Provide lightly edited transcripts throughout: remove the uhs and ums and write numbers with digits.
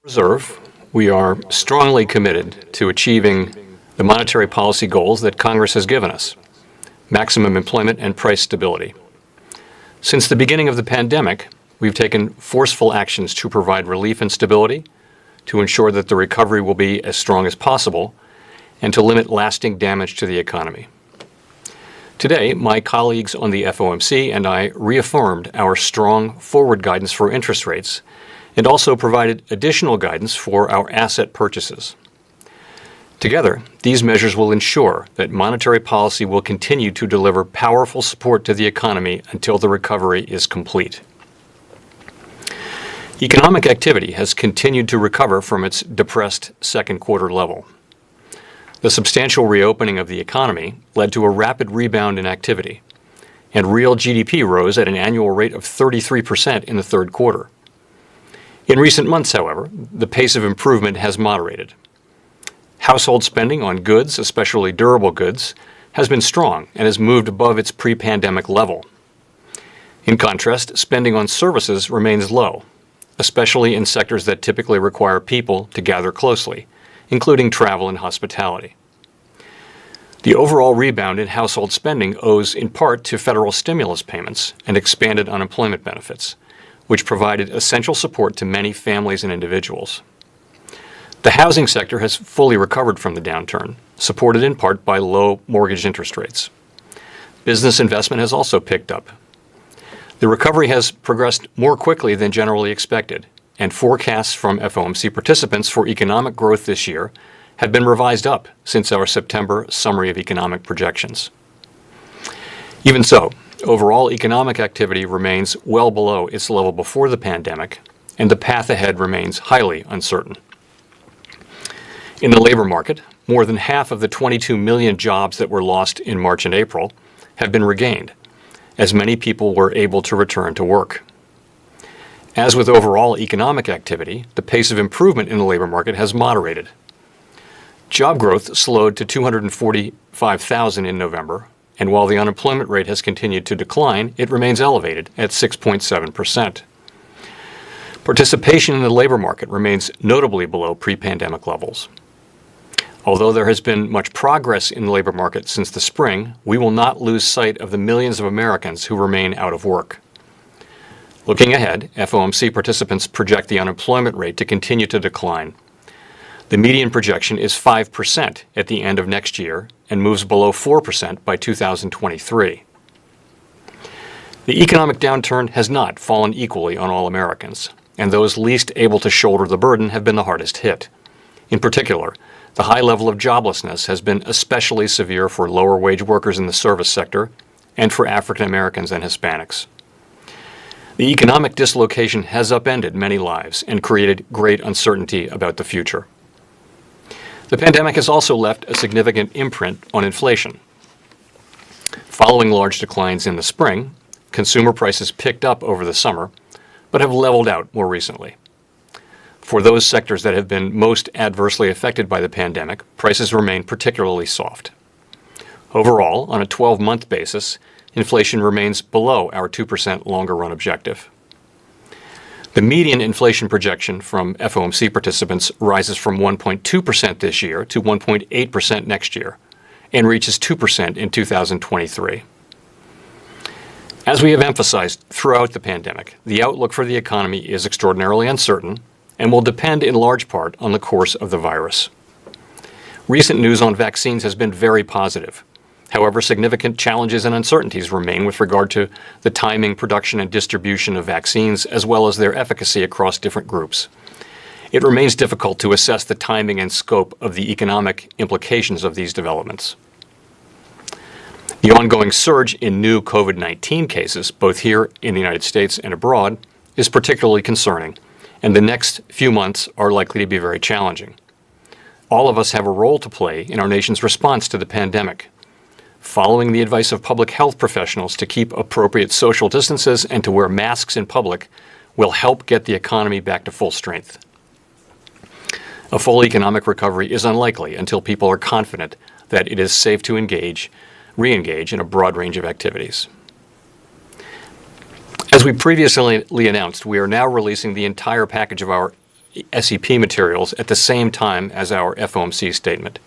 Reserve, we are strongly committed to achieving the monetary policy goals that Congress has given us: maximum employment and price stability. Since the beginning of the pandemic, we've taken forceful actions to provide relief and stability, to ensure that the recovery will be as strong as possible, and to limit lasting damage to the economy. Today, my colleagues on the FOMC and I reaffirmed our strong forward guidance for interest rates and also provided additional guidance for our asset purchases. Together, these measures will ensure that monetary policy will continue to deliver powerful support to the economy until the recovery is complete. Economic activity has continued to recover from its depressed second quarter level. The substantial reopening of the economy led to a rapid rebound in activity, and real GDP rose at an annual rate of 33% in the third quarter. In recent months, however, the pace of improvement has moderated. Household spending on goods, especially durable goods, has been strong and has moved above its pre-pandemic level. In contrast, spending on services remains low, especially in sectors that typically require people to gather closely, including travel and hospitality. The overall rebound in household spending owes in part to federal stimulus payments and expanded unemployment benefits, which provided essential support to many families and individuals. The housing sector has fully recovered from the downturn, supported in part by low mortgage interest rates. Business investment has also picked up. The recovery has progressed more quickly than generally expected, and forecasts from FOMC participants for economic growth this year have been revised up since our September summary of economic projections. Even so, overall economic activity remains well below its level before the pandemic, and the path ahead remains highly uncertain. In the labor market, more than half of the 22 million jobs that were lost in March and April have been regained, as many people were able to return to work. As with overall economic activity, the pace of improvement in the labor market has moderated. Job growth slowed to 245,000 in November, and while the unemployment rate has continued to decline, it remains elevated at 6.7%. Participation in the labor market remains notably below pre-pandemic levels. Although there has been much progress in the labor market since the spring, we will not lose sight of the millions of Americans who remain out of work. Looking ahead, FOMC participants project the unemployment rate to continue to decline. The median projection is 5% at the end of next year and moves below 4% by 2023. The economic downturn has not fallen equally on all Americans, and those least able to shoulder the burden have been the hardest hit. In particular, the high level of joblessness has been especially severe for lower-wage workers in the service sector and for African Americans and Hispanics. The economic dislocation has upended many lives and created great uncertainty about the future. The pandemic has also left a significant imprint on inflation. Following large declines in the spring, consumer prices picked up over the summer, but have leveled out more recently. For those sectors that have been most adversely affected by the pandemic, prices remain particularly soft. Overall, on a 12-month basis, inflation remains below our 2% longer-run objective. The median inflation projection from FOMC participants rises from 1.2% this year to 1.8% next year, and reaches 2% in 2023. As we have emphasized throughout the pandemic, the outlook for the economy is extraordinarily uncertain and will depend in large part on the course of the virus. Recent news on vaccines has been very positive. However, significant challenges and uncertainties remain with regard to the timing, production, and distribution of vaccines, as well as their efficacy across different groups. It remains difficult to assess the timing and scope of the economic implications of these developments. The ongoing surge in new COVID-19 cases, both here in the United States and abroad, is particularly concerning, and the next few months are likely to be very challenging. All of us have a role to play in our nation's response to the pandemic. Following the advice of public health professionals to keep appropriate social distances and to wear masks in public will help get the economy back to full strength. A full economic recovery is unlikely until people are confident that it is safe to re-engage in a broad range of activities. As we previously announced, we are now releasing the entire package of our SEP materials at the same time as our FOMC statement.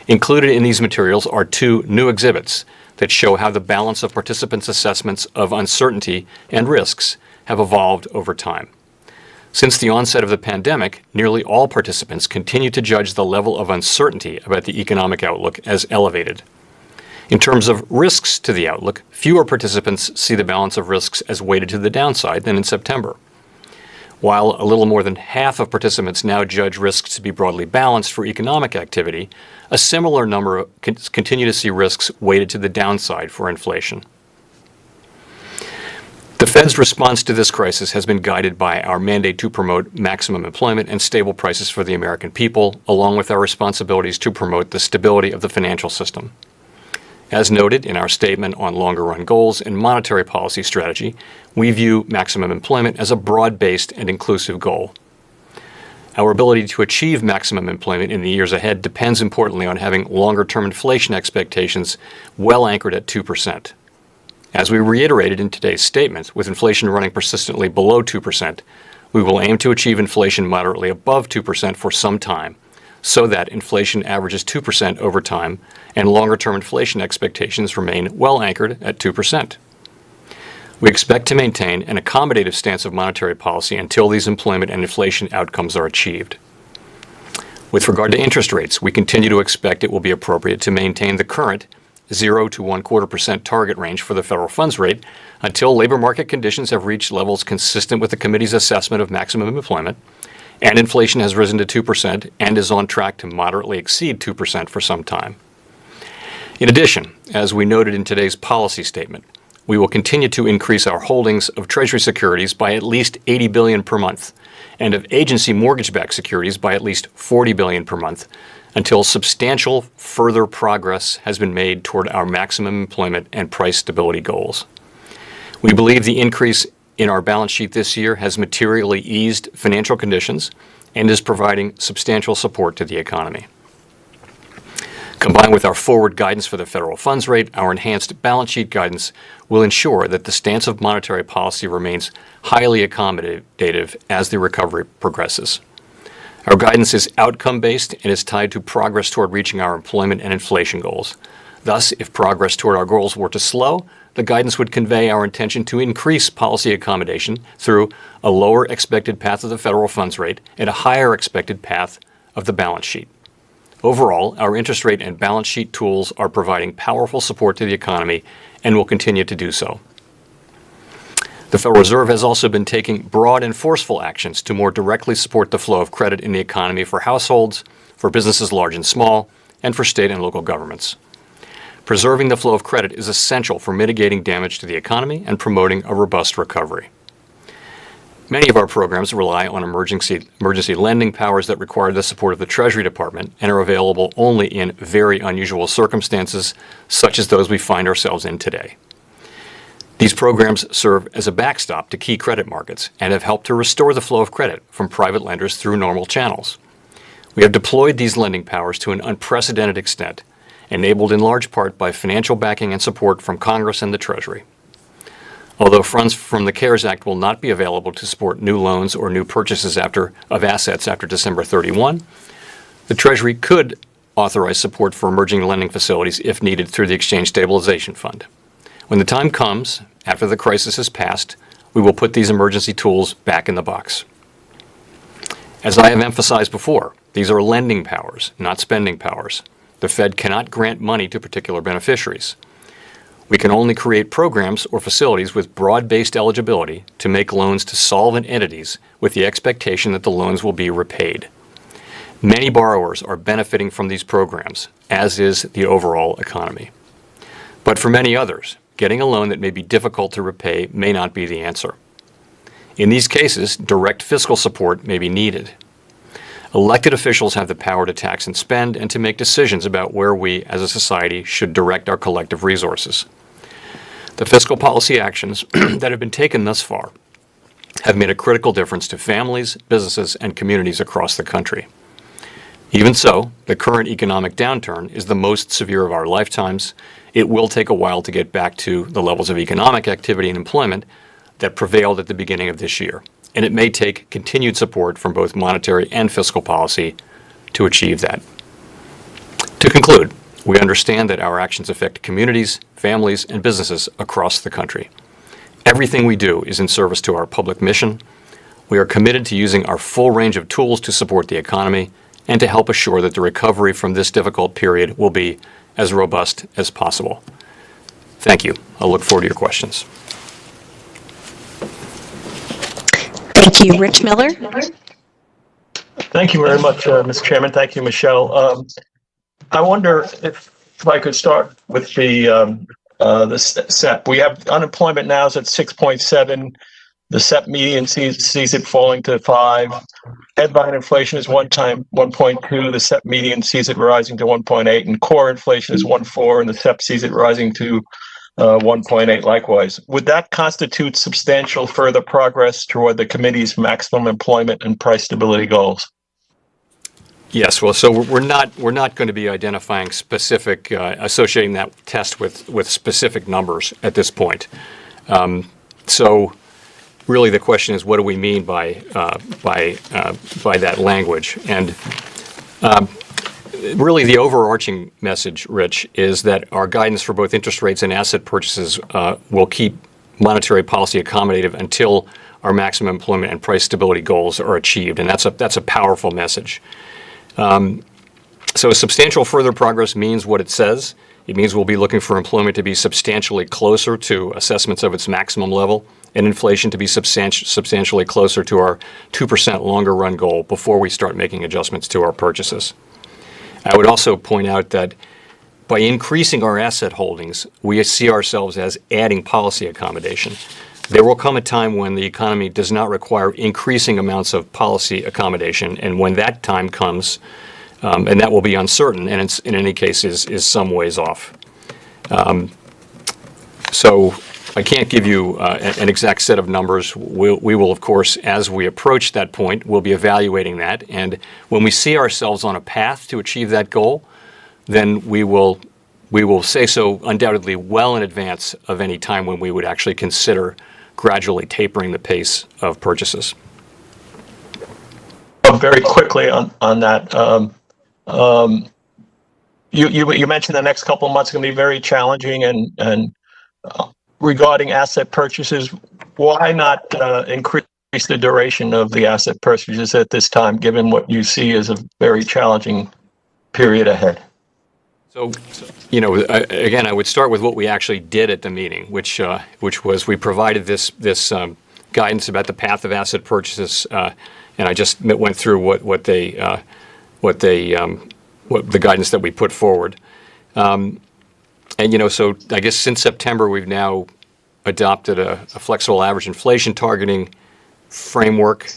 Included in these materials are 2 new exhibits that show how the balance of participants' assessments of uncertainty and risks have evolved over time. Since the onset of the pandemic, nearly all participants continue to judge the level of uncertainty about the economic outlook as elevated. In terms of risks to the outlook, fewer participants see the balance of risks as weighted to the downside than in September. While a little more than half of participants now judge risks to be broadly balanced for economic activity, a similar number continue to see risks weighted to the downside for inflation. The Fed's response to this crisis has been guided by our mandate to promote maximum employment and stable prices for the American people, along with our responsibilities to promote the stability of the financial system. As noted in our statement on longer-run goals and monetary policy strategy, we view maximum employment as a broad-based and inclusive goal. Our ability to achieve maximum employment in the years ahead depends importantly on having longer-term inflation expectations well anchored at 2%. As we reiterated in today's statement, with inflation running persistently below 2%, we will aim to achieve inflation moderately above 2% for some time, so that inflation averages 2% over time and longer-term inflation expectations remain well anchored at 2%. We expect to maintain an accommodative stance of monetary policy until these employment and inflation outcomes are achieved. With regard to interest rates, we continue to expect it will be appropriate to maintain the current 0 to 1/4% target range for the federal funds rate until labor market conditions have reached levels consistent with the committee's assessment of maximum employment, and inflation has risen to 2% and is on track to moderately exceed 2% for some time. In addition, as we noted in today's policy statement, we will continue to increase our holdings of Treasury securities by at least $80 billion per month and of agency mortgage-backed securities by at least $40 billion per month until substantial further progress has been made toward our maximum employment and price stability goals. We believe the increase in our balance sheet this year has materially eased financial conditions and is providing substantial support to the economy. Combined with our forward guidance for the federal funds rate, our enhanced balance sheet guidance will ensure that the stance of monetary policy remains highly accommodative as the recovery progresses. Our guidance is outcome-based and is tied to progress toward reaching our employment and inflation goals. Thus, if progress toward our goals were to slow, the guidance would convey our intention to increase policy accommodation through a lower expected path of the federal funds rate and a higher expected path of the balance sheet. Overall, our interest rate and balance sheet tools are providing powerful support to the economy and will continue to do so. The Federal Reserve has also been taking broad and forceful actions to more directly support the flow of credit in the economy for households, for businesses large and small, and for state and local governments. Preserving the flow of credit is essential for mitigating damage to the economy and promoting a robust recovery. Many of our programs rely on emergency lending powers that require the support of the Treasury Department and are available only in very unusual circumstances, such as those we find ourselves in today. These programs serve as a backstop to key credit markets and have helped to restore the flow of credit from private lenders through normal channels. We have deployed these lending powers to an unprecedented extent, enabled in large part by financial backing and support from Congress and the Treasury. Although funds from the CARES Act will not be available to support new loans or new purchases of assets after December 31, the Treasury could authorize support for emerging lending facilities if needed through the Exchange Stabilization Fund. When the time comes, after the crisis has passed, we will put these emergency tools back in the box. As I have emphasized before, these are lending powers, not spending powers. The Fed cannot grant money to particular beneficiaries. We can only create programs or facilities with broad-based eligibility to make loans to solvent entities with the expectation that the loans will be repaid. Many borrowers are benefiting from these programs, as is the overall economy. But for many others, getting a loan that may be difficult to repay may not be the answer. In these cases, direct fiscal support may be needed. Elected officials have the power to tax and spend and to make decisions about where we, as a society, should direct our collective resources. The fiscal policy actions that have been taken thus far have made a critical difference to families, businesses, and communities across the country. Even so, the current economic downturn is the most severe of our lifetimes. It will take a while to get back to the levels of economic activity and employment that prevailed at the beginning of this year. and it may take continued support from both monetary and fiscal policy to achieve that. To conclude, we understand that our actions affect communities, families, and businesses across the country. Everything we do is in service to our public mission. We are committed to using our full range of tools to support the economy and to help assure that the recovery from this difficult period will be as robust as possible. Thank you. I'll look forward to your questions. Thank you. Rich Miller. Thank you very much, Mr. Chairman. Thank you, Michelle. I wonder if I could start with the SEP. We have unemployment now is at 6.7. The SEP median sees it falling to 5. Headline inflation is 1.2. The SEP median sees it rising to 1.8, and core inflation is 1.4, and the SEP sees it rising to 1.8 likewise. Would that constitute substantial further progress toward the committee's maximum employment and price stability goals? Yes, well, so we're not going to be identifying specific, associating that test with specific numbers at this point. So really the question is, what do we mean by that language? And really the overarching message, Rich, is that our guidance for both interest rates and asset purchases will keep monetary policy accommodative until our maximum employment and price stability goals are achieved, and that's a powerful message. So substantial further progress means what it says. It means we'll be looking for employment to be substantially closer to assessments of its maximum level, and inflation to be substantially closer to our 2% longer run goal before we start making adjustments to our purchases. I would also point out that by increasing our asset holdings, we see ourselves as adding policy accommodation. There will come a time when the economy does not require increasing amounts of policy accommodation, and when that time comes, and that will be uncertain, and it's, in any case is some ways off. So I can't give you an exact set of numbers. We will, of course, as we approach that point, we'll be evaluating that, and when we see ourselves on a path to achieve that goal, then we will say so undoubtedly well in advance of any time when we would actually consider gradually tapering the pace of purchases. Very quickly on that, you mentioned the next couple of months are going to be very challenging, and regarding asset purchases, why not increase the duration of the asset purchases at this time, given what you see as a very challenging period ahead? So, again, I would start with what we actually did at the meeting, which was we provided this guidance about the path of asset purchases, and I just went through what the guidance that we put forward, and so I guess since September we've now adopted a flexible average inflation targeting framework.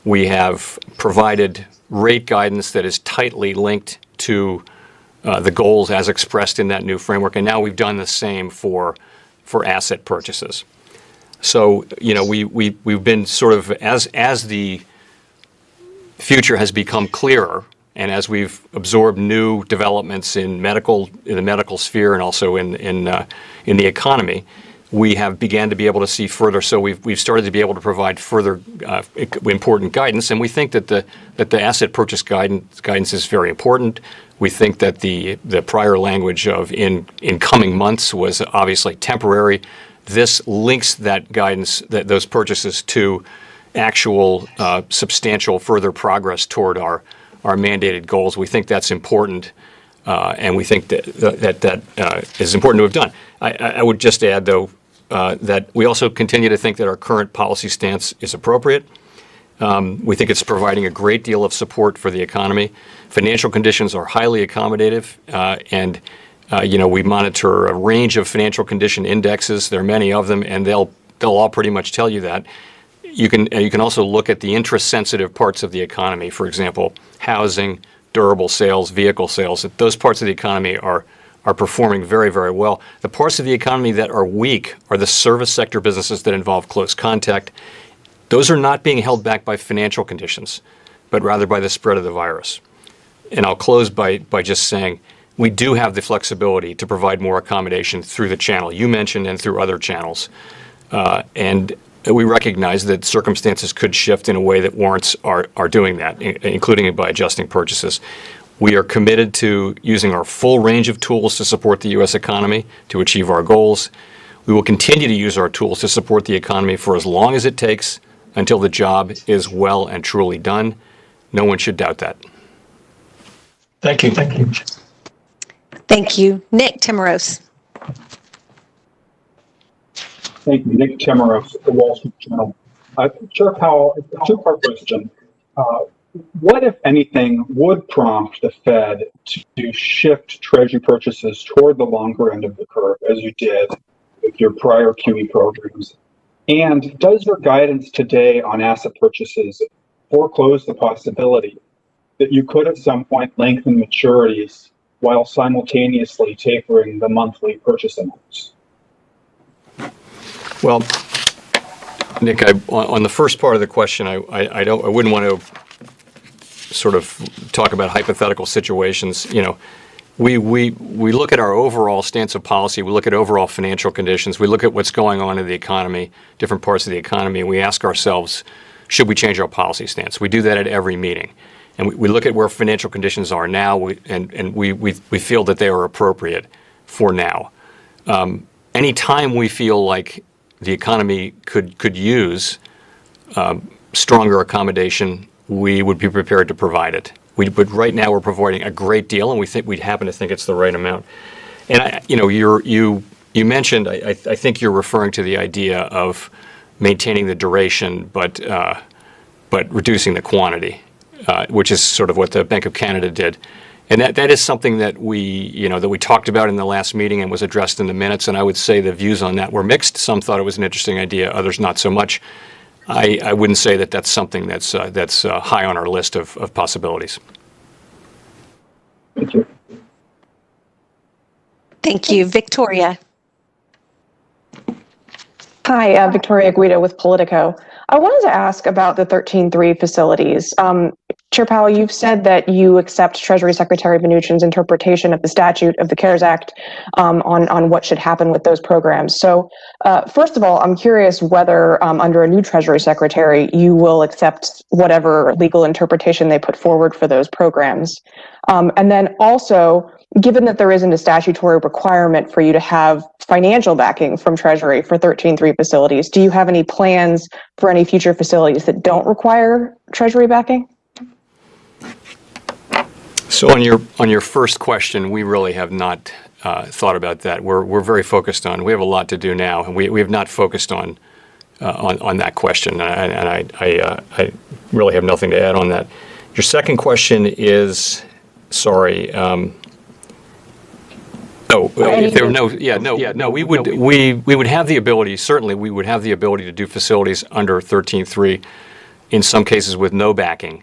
We have provided rate guidance that is tightly linked to the goals as expressed in that new framework, and now we've done the same for asset purchases. So we've been sort of as the future has become clearer, and as we've absorbed new developments in the medical sphere and also in the economy, we have began to be able to see further. So we've started to be able to provide further important guidance, and we think that the asset purchase guidance is very important. We think that the prior language of in coming months was obviously temporary. This links that guidance, those purchases, to actual substantial further progress toward our mandated goals. We think that's important, and we think that is important to have done. I would just add, though, that we also continue to think that our current policy stance is appropriate. We think it's providing a great deal of support for the economy. Financial conditions are highly accommodative, and we monitor a range of financial condition indexes. There are many of them, and they'll all pretty much tell you that. You can also look at the interest-sensitive parts of the economy, for example, housing, durable sales, vehicle sales. Those parts of the economy are performing very, very well. The parts of the economy that are weak are the service sector businesses that involve close contact. Those are not being held back by financial conditions, but rather by the spread of the virus. And I'll close by just saying we do have the flexibility to provide more accommodation through the channel you mentioned and through other channels. And we recognize that circumstances could shift in a way that warrants our doing that, including by adjusting purchases. We are committed to using our full range of tools to support the U.S. economy to achieve our goals. We will continue to use our tools to support the economy for as long as it takes until the job is well and truly done. No one should doubt that. Thank you. Thank you. Thank you. Nick Timorous. Thank you. Nick Timorous, The Wall Street Journal. Chair Powell, a two-part question. What, if anything, would prompt the Fed to shift Treasury purchases toward the longer end of the curve, as you did with your prior QE programs? And does your guidance today on asset purchases foreclose the possibility that you could at some point lengthen maturities while simultaneously tapering the monthly purchase amounts? Well, Nick, on the first part of the question, I wouldn't want to sort of talk about hypothetical situations. You know, we look at our overall stance of policy. We look at overall financial conditions. We look at what's going on in the economy, different parts of the economy, and we ask ourselves, should we change our policy stance? We do that at every meeting, and we look at where financial conditions are now, and we feel that they are appropriate for now. Any time we feel like the economy could use stronger accommodation, we would be prepared to provide it. But right now we're providing a great deal, and we happen to think it's the right amount. And you mentioned, I think you're referring to the idea of maintaining the duration, but reducing the quantity, which is sort of what the Bank of Canada did. And that is something that we talked about in the last meeting and was addressed in the minutes. And I would say the views on that were mixed. Some thought it was an interesting idea, others not so much. I wouldn't say that that's something that's high on our list of possibilities. Thank you. Thank you. Victoria. Hi, Victoria Guido with Politico. I wanted to ask about the 13.3 facilities. Chair Powell, you've said that you accept Treasury Secretary Mnuchin's interpretation of the statute of the CARES Act on what should happen with those programs. So first of all, I'm curious whether under a new Treasury Secretary, you will accept whatever legal interpretation they put forward for those programs. And then also, given that there isn't a statutory requirement for you to have financial backing from Treasury for 13.3 facilities, do you have any plans for any future facilities that don't require Treasury backing? So on your first question, we really have not thought about that. We're very focused on. We have a lot to do now, and we have not focused on that question. And I really have nothing to add on that. Your second question is, sorry. If there were no, we would have the ability. Certainly, we would have the ability to do facilities under 13.3, in some cases with no backing.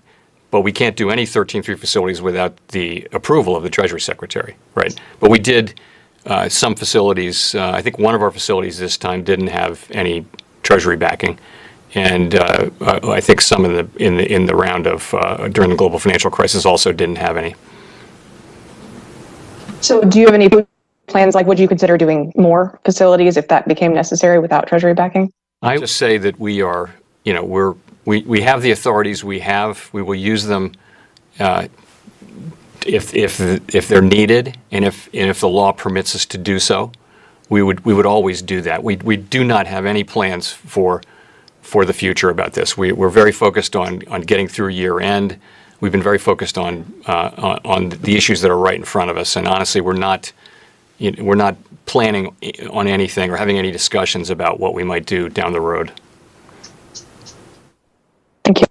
But we can't do any 13.3 facilities without the approval of the Treasury Secretary, right? But we did some facilities. I think one of our facilities this time didn't have any Treasury backing, and I think some in the round of during the global financial crisis also didn't have any. So, do you have any plans? Like, would you consider doing more facilities if that became necessary without Treasury backing? I just say that we are, we have the authorities we have. We will use them if they're needed, and if the law permits us to do so. We would always do that. We do not have any plans for the future about this. We're very focused on getting through year end. We've been very focused on the issues that are right in front of us, and honestly, we're not planning on anything or having any discussions about what we might do down the road. Thank you.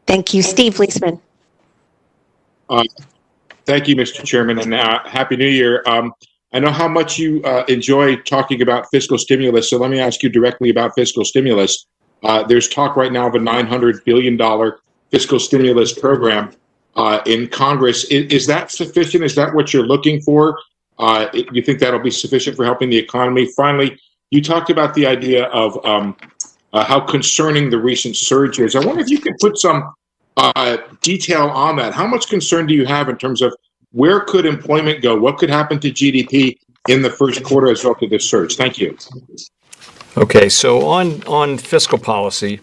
Thank you. Steve Leisman. Thank you, Mr. Chairman, and Happy New Year. I know how much you enjoy talking about fiscal stimulus, so let me ask you directly about fiscal stimulus. There's talk right now of a $900 billion fiscal stimulus program in Congress. Is that sufficient? Is that what you're looking for? You think that'll be sufficient for helping the economy? Finally, you talked about the idea of how concerning the recent surge is. I wonder if you could put some detail on that. How much concern do you have in terms of where could employment go? What could happen to GDP in the first quarter as well as this surge? Thank you. Okay, so on fiscal policy,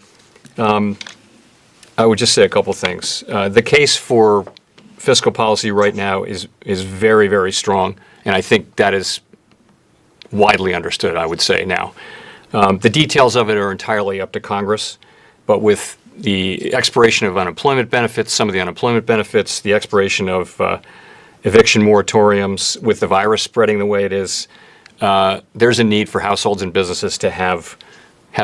I would just say a couple things. The case for fiscal policy right now is very, very strong, and I think that is widely understood, I would say now. The details of it are entirely up to Congress, but with the expiration of unemployment benefits, some of the unemployment benefits, the expiration of eviction moratoriums, with the virus spreading the way it is, there's a need for households and businesses to have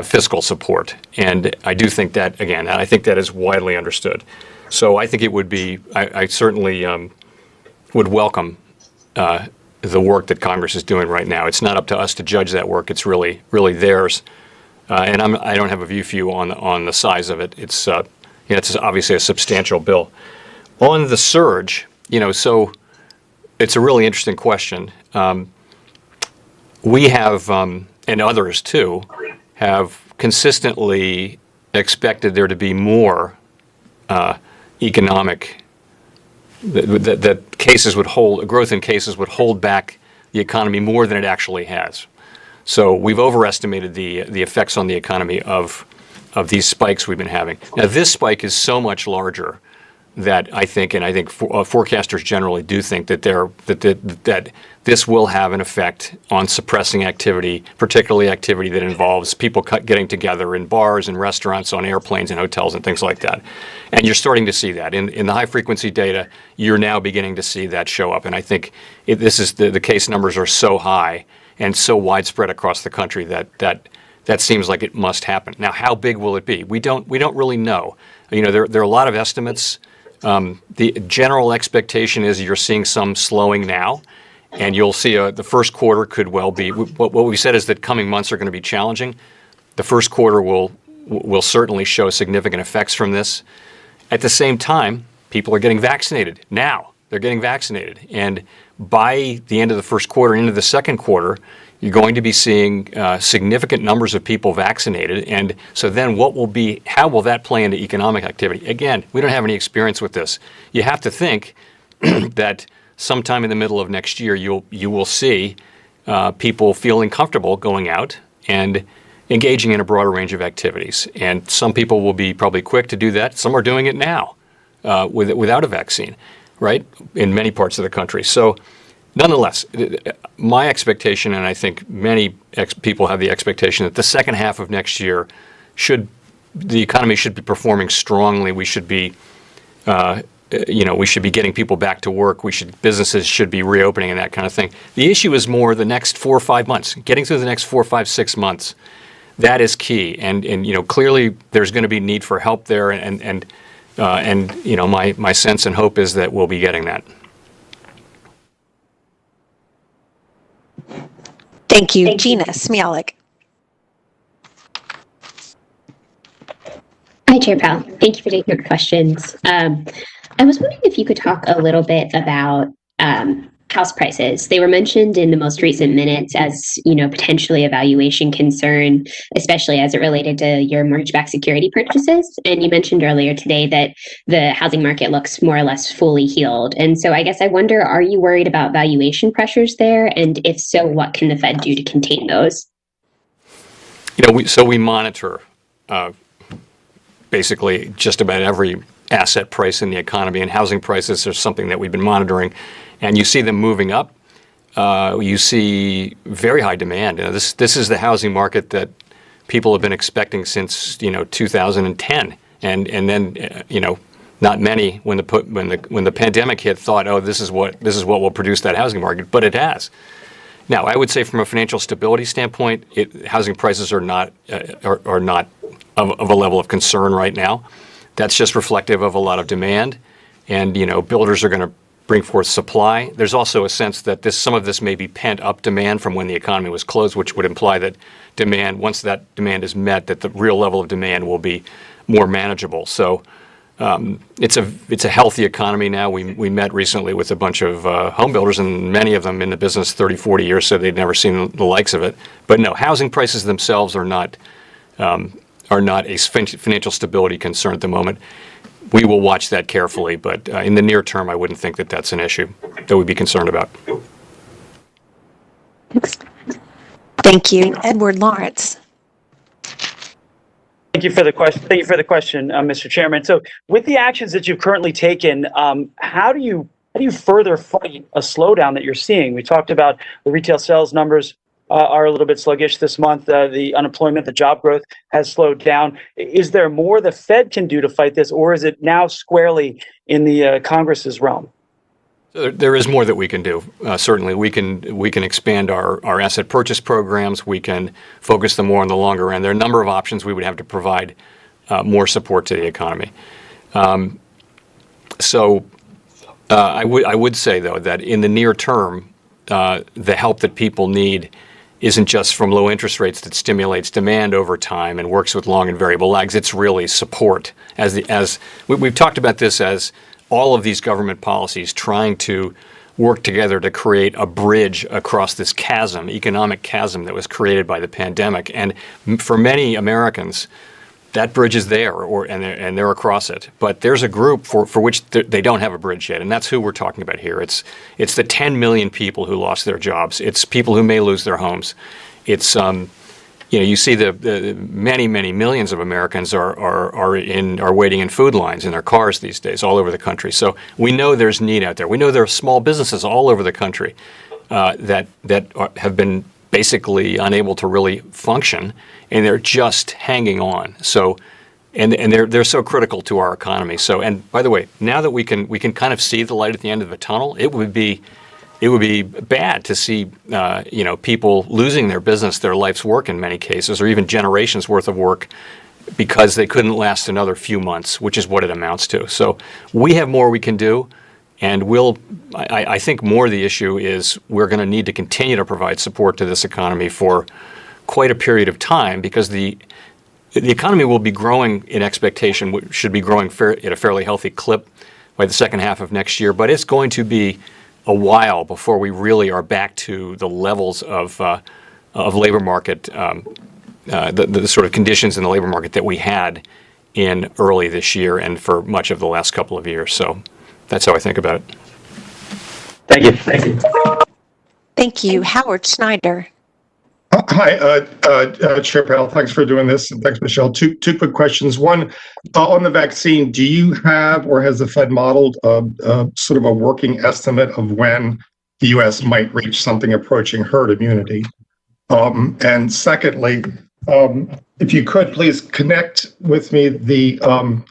fiscal support. And I do think that, again, I think that is widely understood. So I think it would be, I certainly would welcome the work that Congress is doing right now. It's not up to us to judge that work. It's really theirs. And I don't have a view for you on the size of it. It's it's obviously a substantial bill. On the surge, so it's a really interesting question. We have, and others too, have consistently expected there to be more economic, that cases would hold, growth in cases would hold back the economy more than it actually has. So we've overestimated the effects on the economy of these spikes we've been having. Now this spike is so much larger that I think forecasters generally do think that that this will have an effect on suppressing activity, particularly activity that involves people getting together in bars and restaurants, on airplanes and hotels and things like that. And you're starting to see that in the high frequency data. You're now beginning to see that show up, and I think this is the case numbers are so high and so widespread across the country that seems like it must happen. Now, how big will it be? We don't really know. There are a lot of estimates. The general expectation is you're seeing some slowing now, and you'll see the first quarter could well be. What we said is that coming months are going to be challenging. The first quarter will certainly show significant effects from this. At the same time, people are getting vaccinated now. They're getting vaccinated, and by the end of the first quarter, into the second quarter, you're going to be seeing significant numbers of people vaccinated. And so then how will that play into economic activity? Again, we don't have any experience with this. You have to think that sometime in the middle of next year, you will see people feeling comfortable going out and engaging in a broader range of activities. And some people will be probably quick to do that. Some are doing it now without a vaccine, right, in many parts of the country. So nonetheless, my expectation, and I think many people have the expectation, that the second half of next year the economy should be performing strongly. We should be, we should be getting people back to work. Businesses should be reopening and that kind of thing. The issue is more the next 4 or 5 months, getting through the next 4, 5, 6 months. That is key, and clearly there's going to be need for help there, and my sense and hope is that we'll be getting that. Thank you. Gina Smialek. Hi, Chair Powell. Thank you for taking our questions. I was wondering if you could talk a little bit about house prices. They were mentioned in the most recent minutes as, potentially a valuation concern, especially as it related to your mortgage-backed security purchases. And you mentioned earlier today that the housing market looks more or less fully healed. And so I guess I wonder, are you worried about valuation pressures there? And if so, what can the Fed do to contain those? We monitor basically just about every asset price in the economy, and housing prices are something that we've been monitoring. And you see them moving up. You see very high demand. This is the housing market that people have been expecting since 2010, and then not many when the pandemic hit thought, oh, this is what will produce that housing market, but it has. Now, I would say from a financial stability standpoint, housing prices are not of a level of concern right now. That's just reflective of a lot of demand, and builders are going to bring forth supply. There's also a sense that some of this may be pent up demand from when the economy was closed, which would imply that once that demand is met, that the real level of demand will be more manageable. So it's a healthy economy now. We met recently with a bunch of home builders, and many of them in the business 30, 40 years, so they'd never seen the likes of it. But no, housing prices themselves are not a financial stability concern at the moment. We will watch that carefully, but in the near term, I wouldn't think that that's an issue that we'd be concerned about. Thank you. Edward Lawrence. Thank you for the question, Mr. Chairman. So, with the actions that you've currently taken, how do you further fight a slowdown that you're seeing? We talked about the retail sales numbers are a little bit sluggish this month. The unemployment, the job growth has slowed down. Is there more the Fed can do to fight this, or is it now squarely in the Congress's realm? There is more that we can do. Certainly, we can expand our asset purchase programs. We can focus them more on the longer end. There are a number of options we would have to provide more support to the economy. I would say, though, that in the near term, the help that people need isn't just from low interest rates that stimulates demand over time and works with long and variable lags. It's really support. As we've talked about this as all of these government policies trying to work together to create a bridge across this chasm, economic chasm that was created by the pandemic. And for many Americans, that bridge is there, and they're across it. But there's a group for which they don't have a bridge yet, and that's who we're talking about here. It's the 10 million people who lost their jobs. It's people who may lose their homes. It's you see the many millions of Americans are waiting in food lines in their cars these days all over the country. So we know there's need out there. We know there are small businesses all over the country that have been basically unable to really function, and they're just hanging on. So, and they're so critical to our economy. So, and by the way, now that we can kind of see the light at the end of the tunnel, it would be bad to see people losing their business, their life's work in many cases, or even generations worth of work because they couldn't last another few months, which is what it amounts to. So we have more we can do. And I think more the issue is we're going to need to continue to provide support to this economy for quite a period of time, because the economy will be growing in expectation, should be growing at a fairly healthy clip by the second half of next year. But it's going to be a while before we really are back to the levels of labor market, the sort of conditions in the labor market that we had in early this year and for much of the last couple of years. So that's how I think about it. Thank you. Thank you. Howard Schneider. Hi, Chair Powell. Thanks for doing this, and thanks, Michelle. Two quick questions. One, on the vaccine, do you have, or has the Fed modeled sort of a working estimate of when the U.S. might reach something approaching herd immunity? And secondly, if you could please connect with me the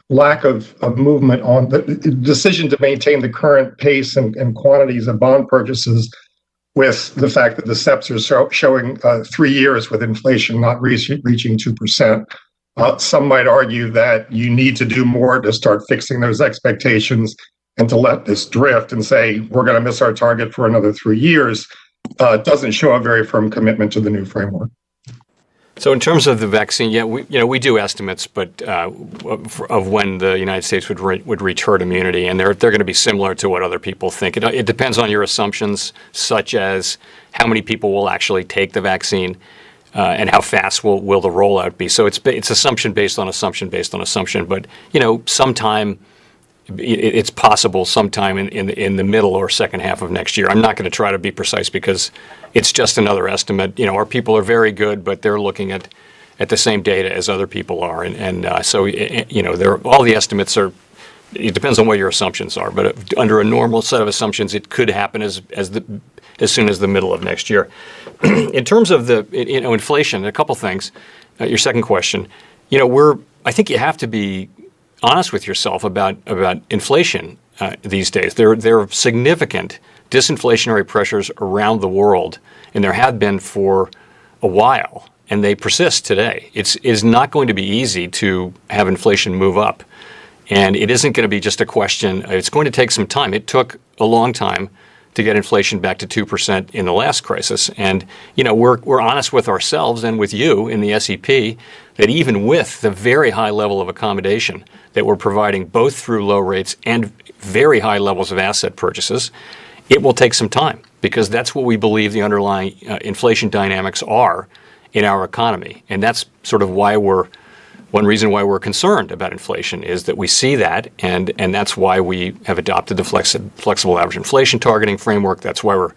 lack of movement on the decision to maintain the current pace and quantities of bond purchases with the fact that the SEPs are showing 3 years with inflation not reaching 2%. Some might argue that you need to do more to start fixing those expectations and to let this drift and say, we're going to miss our target for another 3 years. Doesn't show a very firm commitment to the new framework. So in terms of the vaccine, yeah, we do estimates, but of when the United States would reach herd immunity, and they're going to be similar to what other people think. It depends on your assumptions, such as how many people will actually take the vaccine, and how fast will the rollout be. So it's assumption based on assumption based on assumption. But sometime it's possible sometime in the middle or second half of next year. I'm not going to try to be precise because it's just another estimate. Our people are very good, but they're looking at the same data as other people are, so all the estimates are. It depends on what your assumptions are, but under a normal set of assumptions, it could happen as soon as the middle of next year. In terms of the inflation, a couple things. Your second question, I think you have to be honest with yourself about inflation these days. There are significant disinflationary pressures around the world, and there have been for a while, and they persist today. It is not going to be easy to have inflation move up, and it isn't going to be just a question. It's going to take some time. It took a long time to get inflation back to 2% in the last crisis, and we're honest with ourselves and with you in the SEP that even with the very high level of accommodation that we're providing both through low rates and very high levels of asset purchases, it will take some time, because that's what we believe the underlying inflation dynamics are in our economy. And that's sort of one reason why we're concerned about inflation is that we see that, and that's why we have adopted the flexible average inflation targeting framework. That's why we're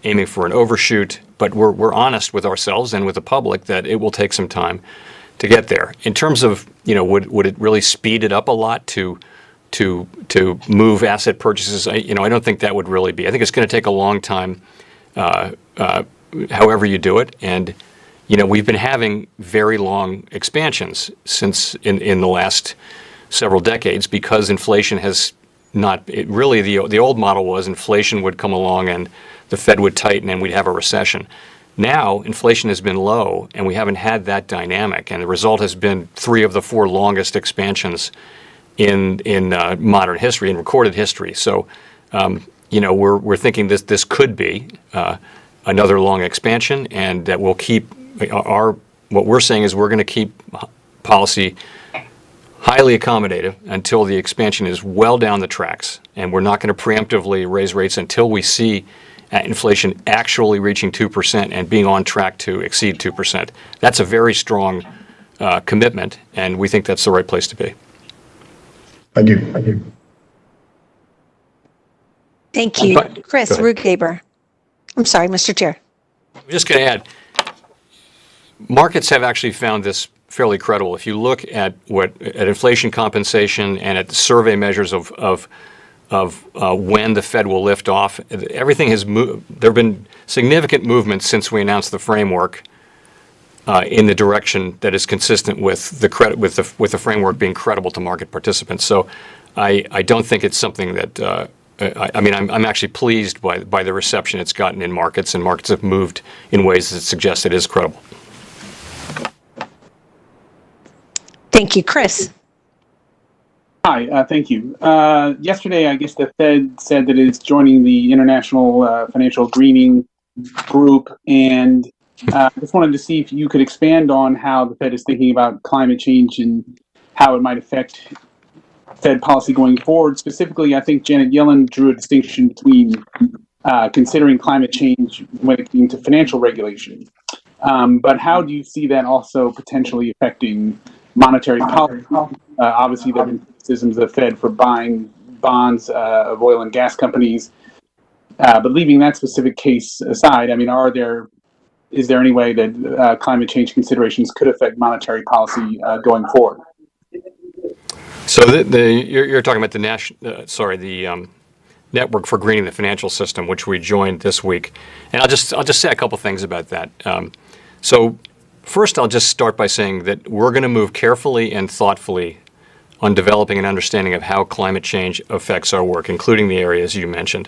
aiming for an overshoot. But we're honest with ourselves and with the public that it will take some time get there. In terms of, would it really speed it up a lot to move asset purchases? I don't think that would really be. I think it's going to take a long time, however you do it. And, we've been having very long expansions since in the last several decades because inflation has not, the old model was inflation would come along and the Fed would tighten and we'd have a recession. Now, inflation has been low, and we haven't had that dynamic, and the result has been 3 of the 4 longest expansions in modern history, in recorded history. So, we're thinking this could be another long expansion, and that will keep what we're saying is we're going to keep policy highly accommodative until the expansion is well down the tracks, and we're not going to preemptively raise rates until we see inflation actually reaching 2% and being on track to exceed 2%. That's a very strong commitment, and we think that's the right place to be. Thank you. Thank you. Chris Rugaber. I'm sorry, Mr. Chair. I'm just going to add, markets have actually found this fairly credible. If you look at inflation compensation and at the survey measures of when the Fed will lift off, everything has moved. There have been significant movements since we announced the framework in the direction that is consistent with the framework being credible to market participants. So I don't think it's something that I'm actually pleased by the reception it's gotten in markets, and markets have moved in ways that suggest it is credible. Thank you, Chris. Hi, thank you. Yesterday, I guess the Fed said that it's joining the International Financial Greening Group, and just wanted to see if you could expand on how the Fed is thinking about climate change and how it might affect Fed policy going forward. Specifically, I think Janet Yellen drew a distinction between considering climate change when it came to financial regulation. But how do you see that also potentially affecting monetary policy? Obviously, there have been criticisms of the Fed for buying bonds of oil and gas companies. But leaving that specific case aside, is there any way that climate change considerations could affect monetary policy going forward? So you're talking about the Network for Greening the Financial System, which we joined this week, and I'll just say a couple things about that. So first, I'll just start by saying that we're going to move carefully and thoughtfully on developing an understanding of how climate change affects our work, including the areas you mentioned.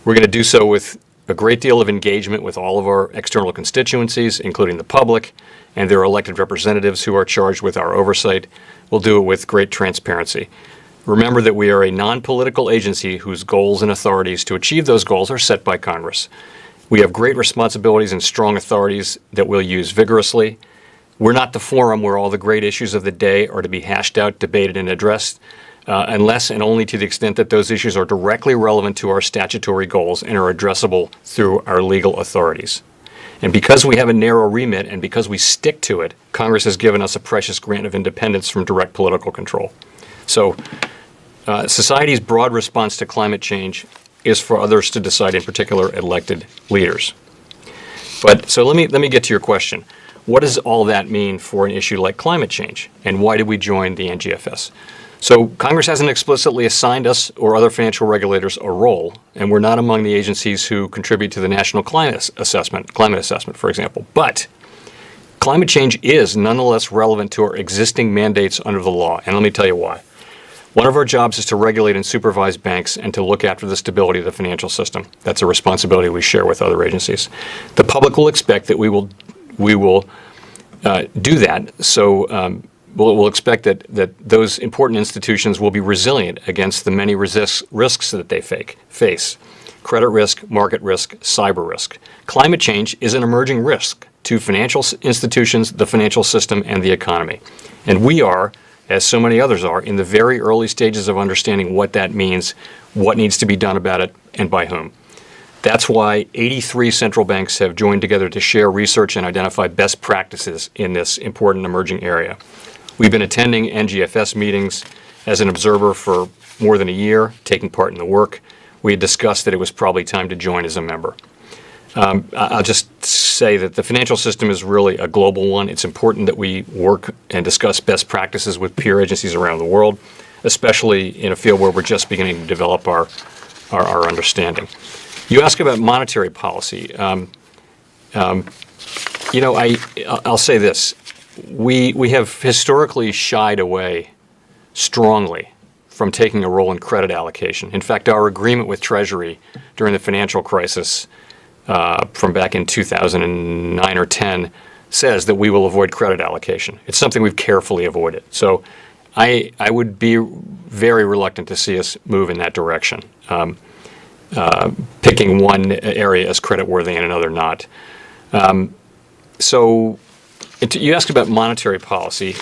We're going to do so with a great deal of engagement with all of our external constituencies, including the public and their elected representatives who are charged with our oversight. We'll do it with great transparency. Remember that we are a non-political agency whose goals and authorities to achieve those goals are set by Congress. We have great responsibilities and strong authorities that we'll use vigorously. We're not the forum where all the great issues of the day are to be hashed out, debated, and addressed, unless and only to the extent that those issues are directly relevant to our statutory goals and are addressable through our legal authorities. And because we have a narrow remit and because we stick to it, Congress has given us a precious grant of independence from direct political control. So society's broad response to climate change is for others to decide, in particular elected leaders. But so let me get to your question. What does all that mean for an issue like climate change? And why did we join the NGFS? So Congress hasn't explicitly assigned us or other financial regulators a role, and we're not among the agencies who contribute to the National Climate Assessment, for example. But climate change is nonetheless relevant to our existing mandates under the law, and let me tell you why. One of our jobs is to regulate and supervise banks and to look after the stability of the financial system. That's a responsibility we share with other agencies. The public will expect that we will do that, so we'll expect that those important institutions will be resilient against the many risks that they face: credit risk, market risk, cyber risk. Climate change is an emerging risk to financial institutions, the financial system, and the economy. And we are, as so many others are, in the very early stages of understanding what that means, what needs to be done about it, and by whom. That's why 83 central banks have joined together to share research and identify best practices in this important emerging area. We've been attending NGFS meetings as an observer for more than a year, taking part in the work. We had discussed that it was probably time to join as a member. I'll just say that the financial system is really a global one. It's important that we work and discuss best practices with peer agencies around the world, especially in a field where we're just beginning to develop our understanding. You ask about monetary policy. I'll say this. We have historically shied away strongly from taking a role in credit allocation. In fact, our agreement with Treasury during the financial crisis from back in 2009 or 10 says that we will avoid credit allocation. It's something we've carefully avoided. So I would be very reluctant to see us move in that direction, picking one area as creditworthy and another not. So you asked about monetary policy.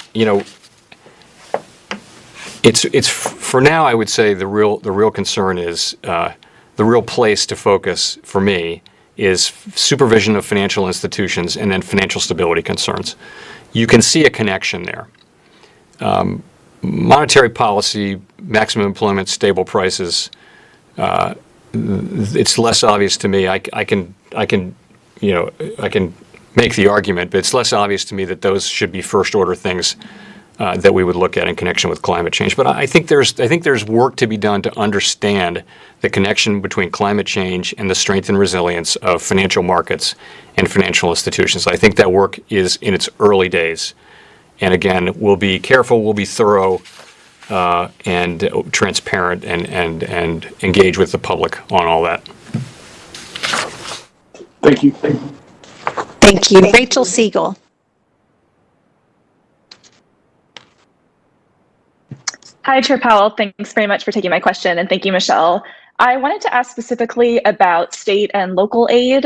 It's for now. I would say the real concern is the real place to focus for me is supervision of financial institutions and then financial stability concerns. You can see a connection there. Monetary policy, maximum employment, stable prices. It's less obvious to me. I can make the argument, but it's less obvious to me that those should be first order things that we would look at in connection with climate change. But I think there's work to be done to understand the connection between climate change and the strength and resilience of financial markets and financial institutions. I think that work is in its early days. And again, we'll be careful, we'll be thorough and transparent and engage with the public on all that. Thank you. Thank you. Rachel Siegel. Hi, Chair Powell. Thanks very much for taking my question, and thank you, Michelle. I wanted to ask specifically about state and local aid.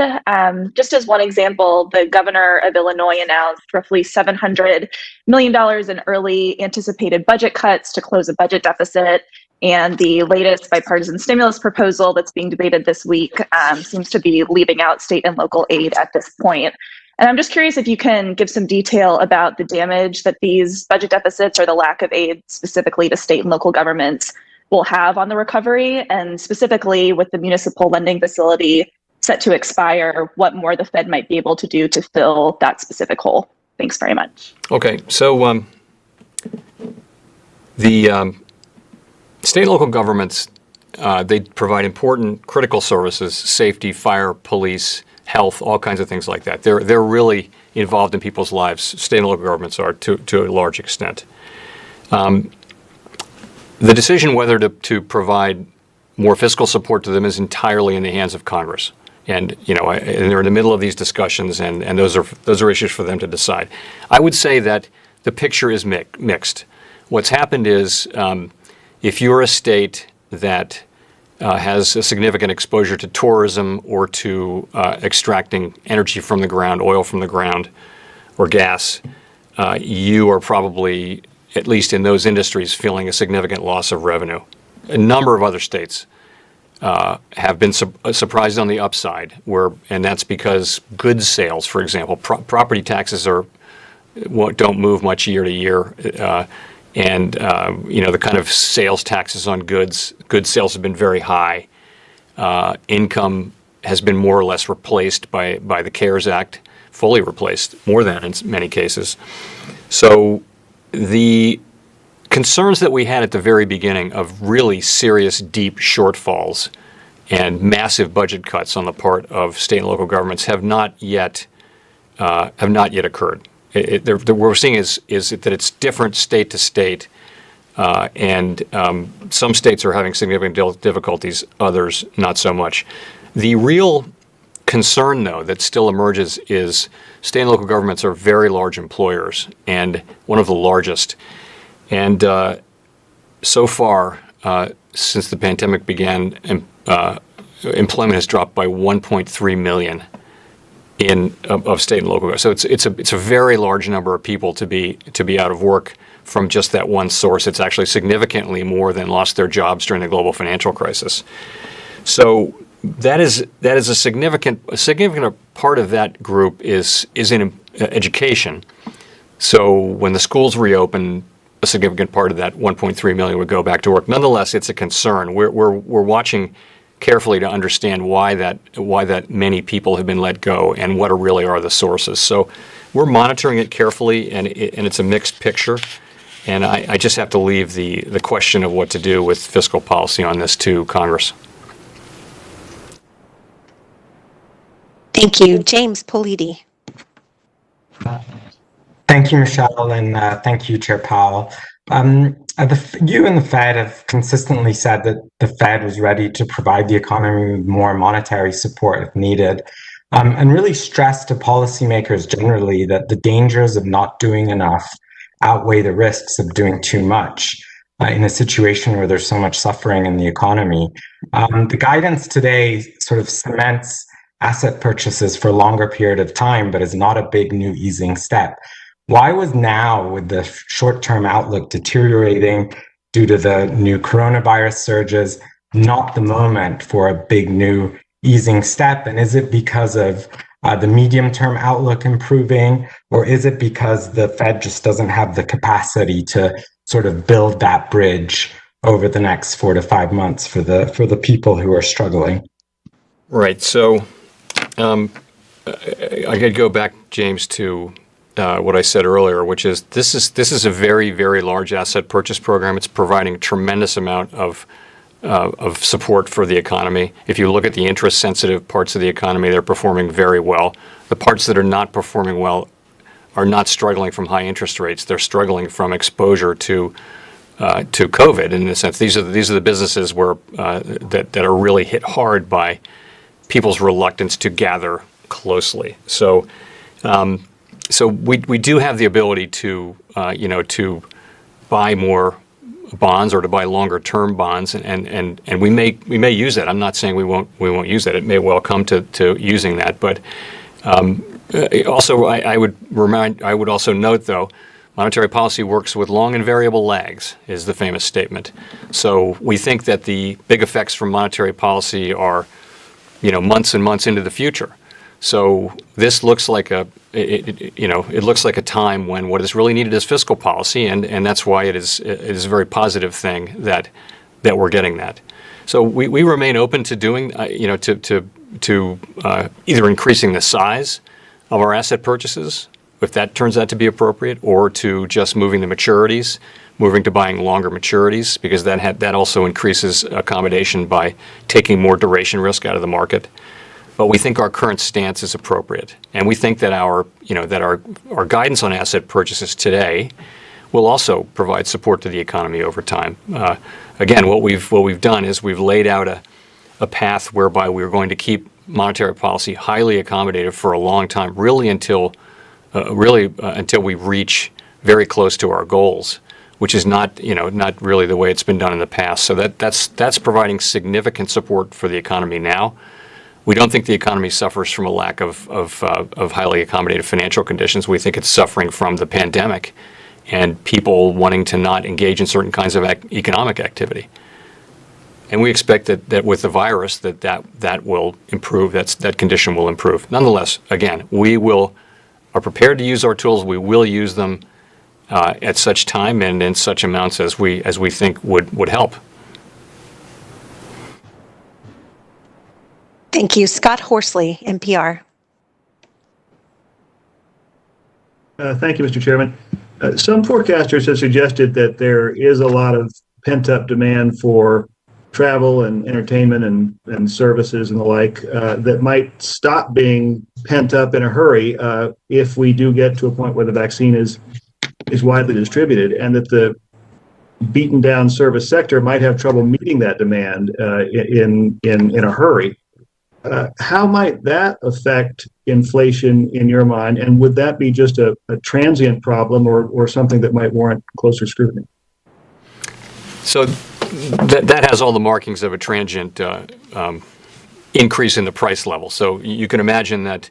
Just as one example, the governor of Illinois announced roughly $700 million in early anticipated budget cuts to close a budget deficit. And the latest bipartisan stimulus proposal that's being debated this week seems to be leaving out state and local aid at this point. And I'm just curious if you can give some detail about the damage that these budget deficits or the lack of aid specifically to state and local governments will have on the recovery, and specifically with the municipal lending facility set to expire, what more the Fed might be able to do to fill that specific hole. Thanks very much. Okay, so the state and local governments, they provide important critical services, safety, fire, police, health, all kinds of things like that. They're really involved in people's lives. State and local governments are to a large extent. The decision whether to provide more fiscal support to them is entirely in the hands of Congress. And and they're in the middle of these discussions, and those are issues for them to decide. I would say that the picture is mixed. What's happened is if you're a state that has a significant exposure to tourism or to extracting energy from the ground, oil from the ground, or gas, you are probably, at least in those industries, feeling a significant loss of revenue. A number of other states have been surprised on the upside, and that's because goods sales, for example, property taxes don't move much year to year. The kind of sales taxes on goods sales have been very high. Income has been more or less replaced by the CARES Act, fully replaced, more than in many cases. So the concerns that we had at the very beginning of really serious, deep shortfalls and massive budget cuts on the part of state and local governments have not yet occurred. What we're seeing is that it's different state to state, and some states are having significant difficulties, others not so much. The real concern, though, that still emerges is state and local governments are very large employers, and one of the largest. And so far, since the pandemic began, employment has dropped by 1.3 million of state and local. So it's a very large number of people to be out of work from just that one source. It's actually significantly more than lost their jobs during the global financial crisis. So that is a significant part of that group is in education. So when the schools reopen, a significant part of that 1.3 million would go back to work. Nonetheless, it's a concern. We're watching carefully to understand why that many people have been let go and what really are the sources. So we're monitoring it carefully, and it's a mixed picture. And I just have to leave the question of what to do with fiscal policy on this to Congress. Thank you. James Politi. Thank you, Michelle, and thank you, Chair Powell. You and the Fed have consistently said that the Fed was ready to provide the economy with more monetary support if needed, and really stressed to policymakers generally that the dangers of not doing enough outweigh the risks of doing too much in a situation where there's so much suffering in the economy. The guidance today sort of cements asset purchases for a longer period of time, but is not a big new easing step. Why was now, with the short-term outlook deteriorating due to the new coronavirus surges, not the moment for a big new easing step? And is it because of the medium-term outlook improving, or is it because the Fed just doesn't have the capacity to sort of build that bridge over the next 4 to 5 months for the people who are struggling? Right. So I could go back, James, to what I said earlier, which is this is a very, very large asset purchase program. It's providing a tremendous amount of support for the economy. If you look at the interest-sensitive parts of the economy, they're performing very well. The parts that are not performing well are not struggling from high interest rates. They're struggling from exposure to COVID. In a sense, these are the businesses where that are really hit hard by people's reluctance to gather closely. So we do have the ability to to buy more bonds or to buy longer term bonds, and we may use that. I'm not saying we won't use that. It may well come to using that, but also I would also note, though, monetary policy works with long and variable lags, is the famous statement. So we think that the big effects from monetary policy are months and months into the future. So this looks like it looks like a time when what is really needed is fiscal policy, and that's why it is a very positive thing that we're getting that. So we remain open to doing to either increasing the size of our asset purchases, if that turns out to be appropriate, or to just moving the maturities, moving to buying longer maturities, because that also increases accommodation by taking more duration risk out of the market. But we think our current stance is appropriate, and we think that our guidance on asset purchases today will also provide support to the economy over time. Again, what we've done is we've laid out a path whereby we're going to keep monetary policy highly accommodative for a long time, really until we reach very close to our goals, which is not really the way it's been done in the past. So that's providing significant support for the economy now. We don't think the economy suffers from a lack of highly accommodative financial conditions. We think it's suffering from the pandemic and people wanting to not engage in certain kinds of economic activity. And we expect that with the virus that will improve, that condition will improve. Nonetheless, again, we are prepared to use our tools. We will use them at such time and in such amounts as we think would help. Thank you. Scott Horsley, NPR. Thank you, Mr. Chairman. Some forecasters have suggested that there is a lot of pent-up demand for travel and entertainment and services and the like that might stop being pent up in a hurry if we do get to a point where the vaccine is widely distributed, and that the beaten down service sector might have trouble meeting that demand in a hurry. How might that affect inflation in your mind, and would that be just a transient problem or something that might warrant closer scrutiny? So that has all the markings of a transient increase in the price level. So you can imagine that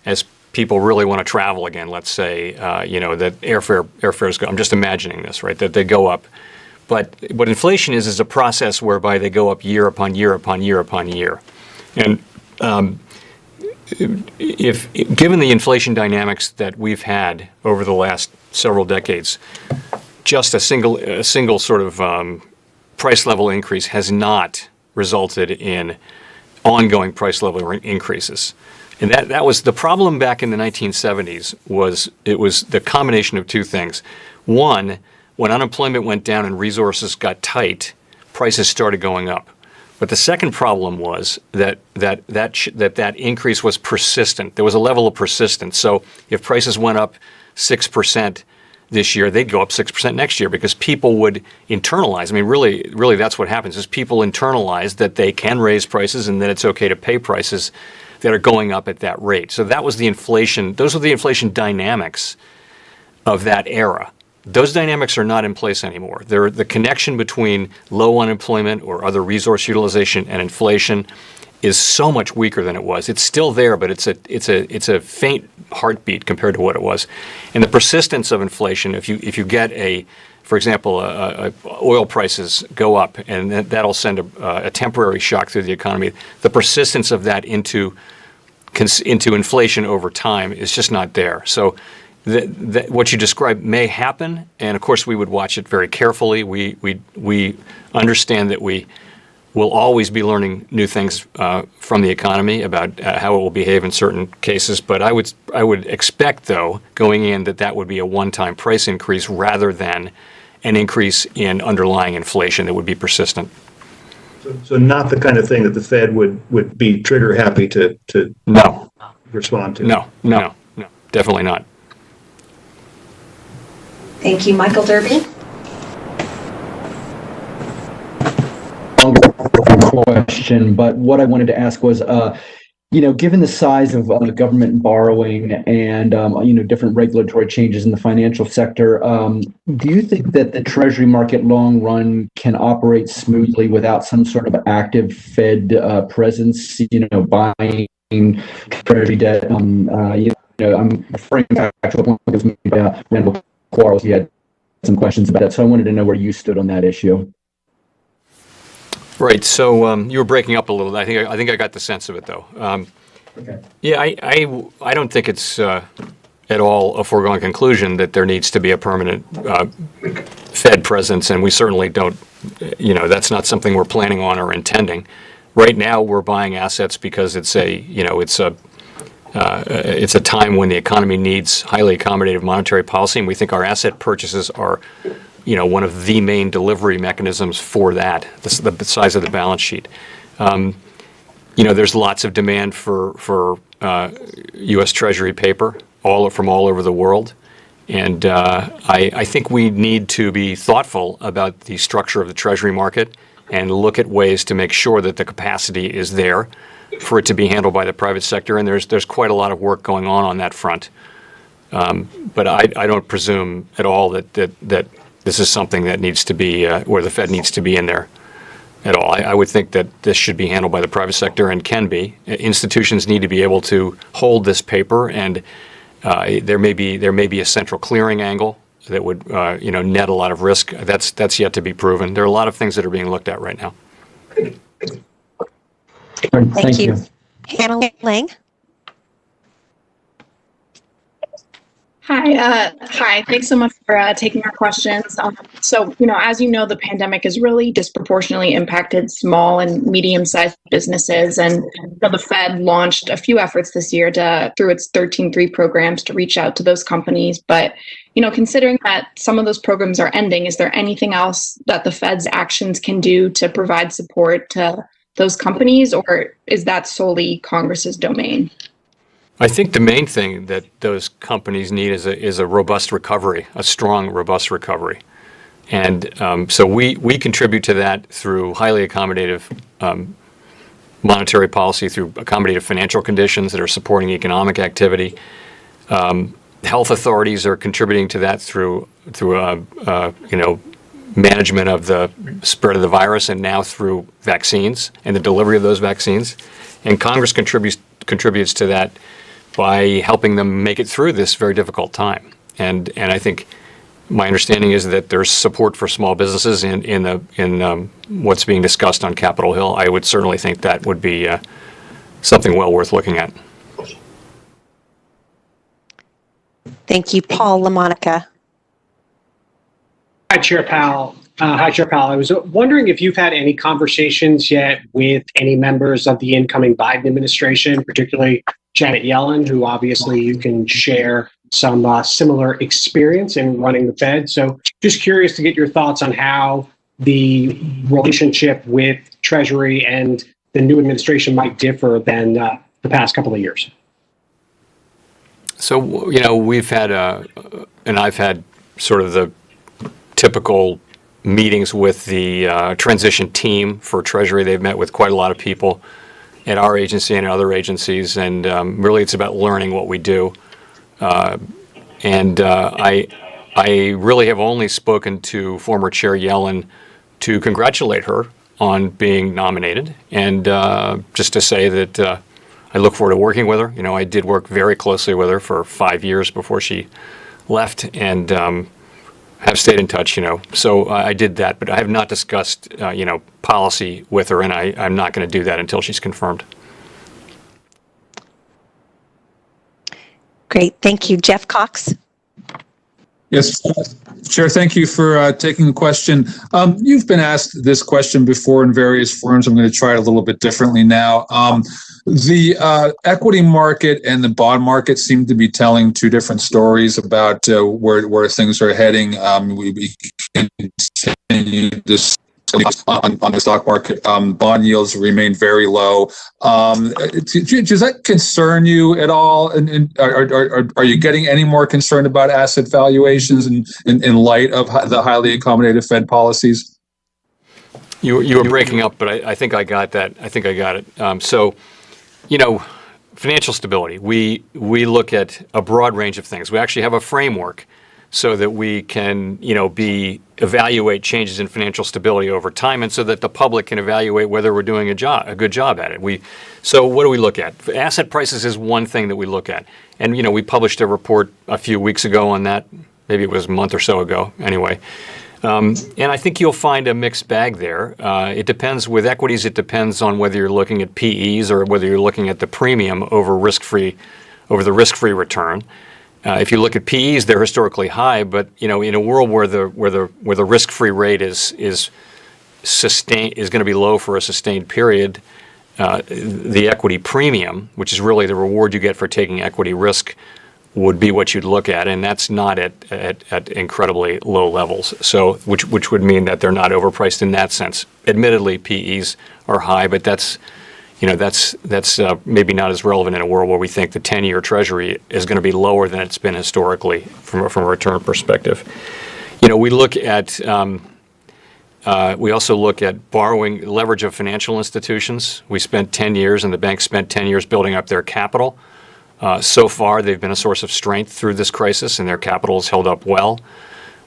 as people really want to travel again, let's say, that airfares go. I'm just imagining this, right? That they go up. But what inflation is a process whereby they go up year upon year upon year upon year. And if given the inflation dynamics that we've had over the last several decades, just a single sort of price level increase has not resulted in ongoing price level increases. And that was the problem back in the 1970s. It was the combination of two things. One, when unemployment went down and resources got tight, prices started going up. But the second problem was that increase was persistent. There was a level of persistence. So if prices went up 6% this year, they'd go up 6% next year because people would internalize. I mean, really, that's what happens is people internalize that they can raise prices and that it's okay to pay prices that are going up at that rate. So that was the inflation. Those were the inflation dynamics of that era. Those dynamics are not in place anymore. The connection between low unemployment or other resource utilization and inflation is so much weaker than it was. It's still there, but it's a faint heartbeat compared to what it was. And the persistence of inflation, if you get for example, oil prices go up, and that'll send a temporary shock through the economy. The persistence of that into inflation over time is just not there. So what you described may happen, and of course we would watch it very carefully. We understand that we will always be learning new things from the economy about how it will behave in certain cases. But I would expect, though, going in that would be a one-time price increase rather than an increase in underlying inflation that would be persistent. So not the kind of thing that the Fed would be trigger happy to no respond to. No, definitely not. Thank you. Michael Derby. Question, but what I wanted to ask was, given the size of government borrowing and different regulatory changes in the financial sector, do you think that the Treasury market long run can operate smoothly without some sort of active Fed presence? Buying Treasury debt. I'm referring back to a point that was made about Randall Quarles. He had some questions about it, so I wanted to know where you stood on that issue. Right. So you were breaking up a little. I think I got the sense of it, though. Okay. Yeah, I don't think it's at all a foregone conclusion that there needs to be a permanent Fed presence, and we certainly don't. That's not something we're planning on or intending. Right now, we're buying assets because it's a time when the economy needs highly accommodative monetary policy, and we think our asset purchases are one of the main delivery mechanisms for that, the size of the balance sheet. There's lots of demand for U.S. Treasury paper from all over the world. And I think we need to be thoughtful about the structure of the Treasury market and look at ways to make sure that the capacity is there for it to be handled by the private sector. And there's quite a lot of work going on that front. But I don't presume at all that this is something that needs to be where the Fed needs to be in there at all. I would think that this should be handled by the private sector and can be. Institutions need to be able to hold this paper, and there may be a central clearing angle that would net a lot of risk. That's yet to be proven. There are a lot of things that are being looked at right now. Thank you. Hannah Lang. Hi. Thanks so much for taking our questions. As you know, the pandemic has really disproportionately impacted small and medium-sized businesses, and the Fed launched a few efforts this year through its 13.3 programs to reach out to those companies. But considering that some of those programs are ending, is there anything else that the Fed's actions can do to provide support to those companies, or is that solely Congress's domain? I think the main thing that those companies need is a robust recovery, a strong, robust recovery. And so we contribute to that through highly accommodative monetary policy, through accommodative financial conditions that are supporting economic activity. Health authorities are contributing to that through management of the spread of the virus, and now through vaccines and the delivery of those vaccines. And Congress contributes to that by helping them make it through this very difficult time. And I think my understanding is that there's support for small businesses in what's being discussed on Capitol Hill. I would certainly think that would be something well worth looking at. Thank you. Paul LaMonica. Hi, Chair Powell. Hi, Chair Powell. I was wondering if you've had any conversations yet with any members of the incoming Biden administration, particularly Janet Yellen, who obviously you can share some similar experience in running the Fed. So just curious to get your thoughts on how the relationship with Treasury and the new administration might differ than the past couple of years. So, we've had, and I've had sort of the typical meetings with the transition team for Treasury. They've met with quite a lot of people at our agency and other agencies, and really it's about learning what we do. I really have only spoken to former Chair Yellen to congratulate her on being nominated, and just to say that I look forward to working with her. I did work very closely with her for 5 years before she left, and have stayed in touch, So I did that, but I have not discussed, policy with her, and I'm not going to do that until she's confirmed. Great. Thank you. Jeff Cox. Yes, Chair, thank you for taking the question. You've been asked this question before in various forums. I'm going to try it a little bit differently now. The equity market and the bond market seem to be telling two different stories about where things are heading. We continue this on the stock market. Bond yields remain very low. Does that concern you at all? And are you getting any more concerned about asset valuations in light of the highly accommodative Fed policies? You were breaking up, but I think I got that. I think I got it. So, financial stability. We look at a broad range of things. We actually have a framework so that we can, evaluate changes in financial stability over time, and so that the public can evaluate whether we're doing a good job at it. So what do we look at? Asset prices is one thing that we look at, and we published a report a few weeks ago on that. Maybe it was a month or so ago. Anyway. And I think you'll find a mixed bag there. It depends with equities. It depends on whether you're looking at PEs or whether you're looking at the premium over the risk-free return. If you look at PEs, they're historically high, but in a world where the risk-free rate is going to be low for a sustained period, the equity premium, which is really the reward you get for taking equity risk, would be what you'd look at, and that's not at incredibly low levels. So, which would mean that they're not overpriced in that sense. Admittedly, PEs are high, but that's maybe not as relevant in a world where we think the 10-year Treasury is going to be lower than it's been historically from a return perspective. We look at we also look at borrowing leverage of financial institutions. We spent 10 years, and the banks spent 10 years building up their capital. So far, they've been a source of strength through this crisis, and their capital has held up well.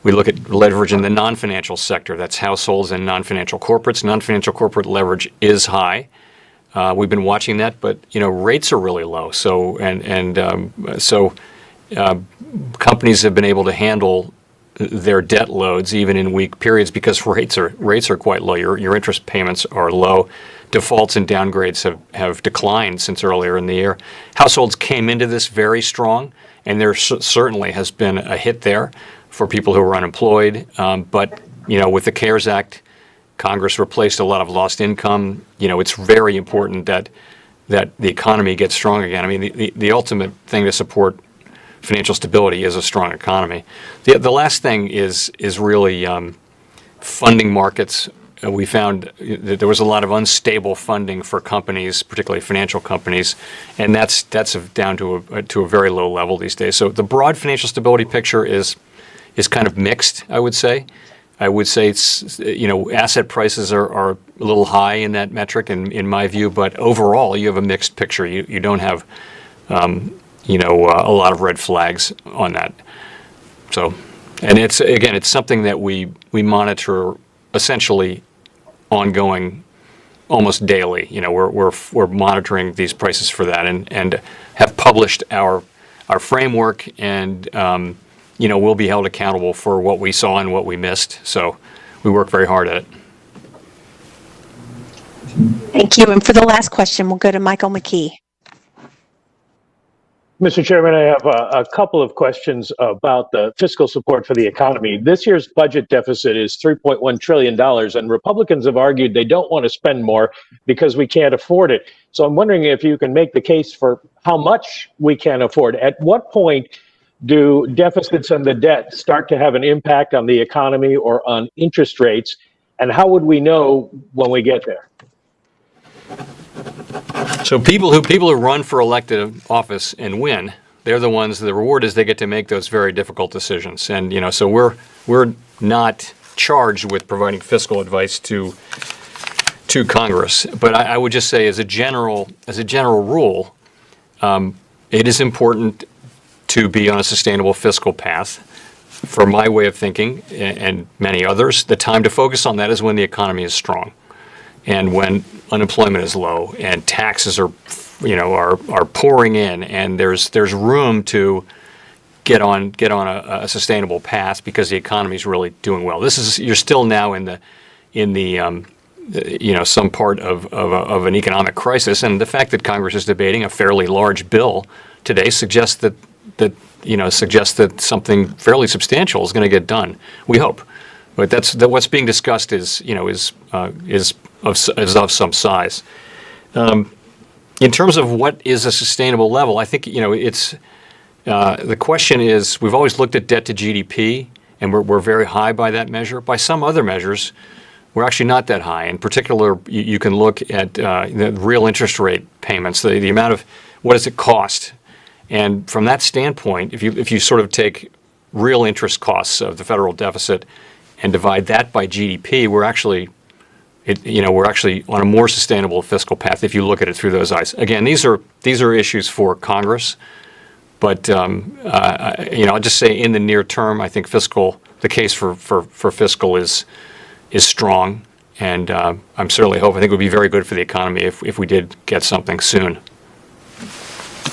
We look at leverage in the non-financial sector. That's households and non-financial corporates. Non-financial corporate leverage is high. We've been watching that, but rates are really low. So companies have been able to handle their debt loads even in weak periods because rates are quite low. Your interest payments are low. Defaults and downgrades have declined since earlier in the year. Households came into this very strong, and there certainly has been a hit there for people who are unemployed. But with the CARES Act, Congress replaced a lot of lost income. It's very important that the economy gets strong again. I mean, the ultimate thing to support financial stability is a strong economy. The last thing is really funding markets. We found that there was a lot of unstable funding for companies, particularly financial companies, and that's down to a very low level these days. So the broad financial stability picture is kind of mixed, I would say. I would say it's, asset prices are a little high in that metric, in my view, but overall you have a mixed picture. You don't have, a lot of red flags on that. So, and it's something that we monitor essentially ongoing, almost daily. We're monitoring these prices for that, and have published our framework, and we'll be held accountable for what we saw and what we missed. So we work very hard at it. Thank you. And for the last question, we'll go to Michael McKee. Mr. Chairman, I have a couple of questions about the fiscal support for the economy. This year's budget deficit is $3.1 trillion, and Republicans have argued they don't want to spend more because we can't afford it. So I'm wondering if you can make the case for how much we can afford. At what point do deficits and the debt start to have an impact on the economy or on interest rates, and how would we know when we get there? So people who run for elected office and win, they're the ones, the reward is they get to make those very difficult decisions. And, so we're not charged with providing fiscal advice to Congress. But I would just say as a general rule, it is important to be on a sustainable fiscal path. For my way of thinking and many others, the time to focus on that is when the economy is strong. And when unemployment is low and taxes are pouring in, and there's room to get on a sustainable path because the economy is really doing well. You're still now in the some part of an economic crisis, and the fact that Congress is debating a fairly large bill today suggests that something fairly substantial is going to get done. We hope, but what's being discussed is of some size. In terms of what is a sustainable level, I think it's the question is we've always looked at debt to GDP, and we're very high by that measure. By some other measures, we're actually not that high. In particular, you can look at the real interest rate payments, the amount of what does it cost, and from that standpoint, if you sort of take real interest costs of the federal deficit and divide that by GDP, we're actually on a more sustainable fiscal path if you look at it through those eyes. Again, these are issues for Congress, but I'll just say in the near term, I think the case for fiscal is strong, and I think it would be very good for the economy if we did get something soon.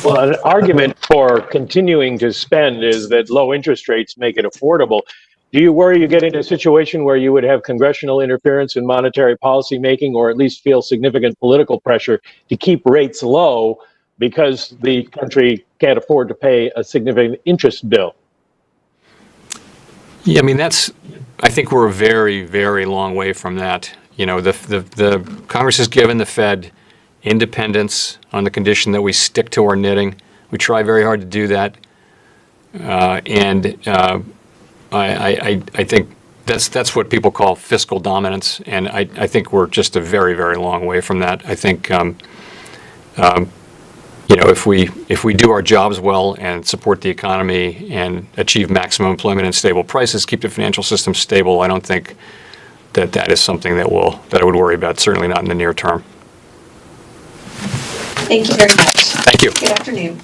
Well, an argument for continuing to spend is that low interest rates make it affordable. Do you worry you get into a situation where you would have congressional interference in monetary policy making, or at least feel significant political pressure to keep rates low because the country can't afford to pay a significant interest bill? Yeah, I think we're a very, very long way from that. The Congress has given the Fed independence on the condition that we stick to our knitting. We try very hard to do that, I think that's what people call fiscal dominance, and I think we're just a very, very long way from that. I think if we do our jobs well and support the economy and achieve maximum employment and stable prices, keep the financial system stable, I don't think that is something that I would worry about. Certainly not in the near term. Thank you very much. Thank you. Good afternoon.